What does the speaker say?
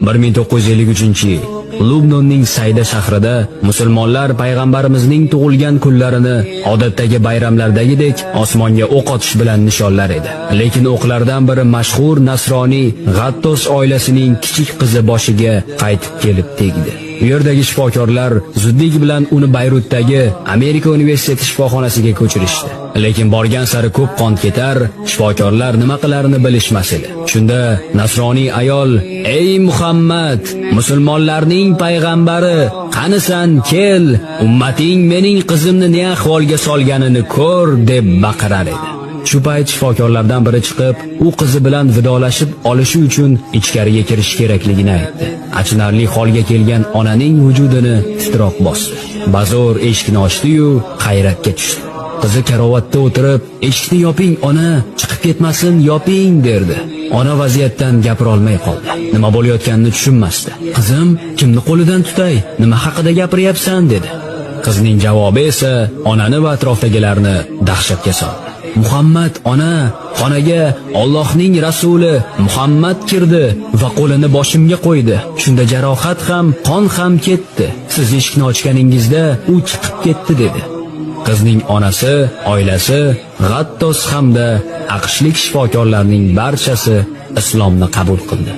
1953-yil Lubnonning Sayda shahrida musulmonlar payg'ambarimizning tug'ilgan kunlarini odatdagi bayramlardagidek osmonga o'q otish bilan nishonlar edi. Lekin o'qlardan biri mashhur nasroniy G'attos oilasining kichik qizi boshiga qaytib kelib tegdi. U yerdagi shifokorlar zudlik bilan uni Bayrutdagi Amerika universiteti shifoxonasiga ko'chirishdi. Lekin borgan sari ko'p qon ketar, shifokorlar nima qilarini bilishmas edi. Shunda nasroniy ayol: "Ey Muhammad, musulmonlarning payg'ambari, qanisan kel, ummating mening qizimni ne ahvolga solganini ko'r" deb baqirar edi. Shu payt shifokorlardan biri chiqib, u qizi bilan vidolashib olishi uchun ichkariga kirish kerakligini aytdi. Achinarli holga kelgan onaning vujudini titroq bosdi. Bazo'r eshikni ochdi-yu, hayratga tushdi. Qizi karavotda o'tirib, "Eshikni yoping, ona, chiqib ketmasin, yoping" derdi. Ona vaziyatdan gapira olmay qoldi. Nima bo'layotganini tushunmasdi. "Qizim, kimni qo'lidan tutay? Nima haqida gapiryapsan?" dedi. Qizning javobi esa onani va atrofdagilarni dahshatga soldi. "Muhammad, ona, xonaga Allohning rasuli Muhammad kirdi va qo'lini boshimga qo'ydi. Shunda jarohat ham, qon ham ketdi. Siz eshikni ochganingizda u chiqib ketdi" dedi. Qizning onasi, oilasi, G'attos hamda aqshlik shifokorlarning barchasi islomni qabul qildi.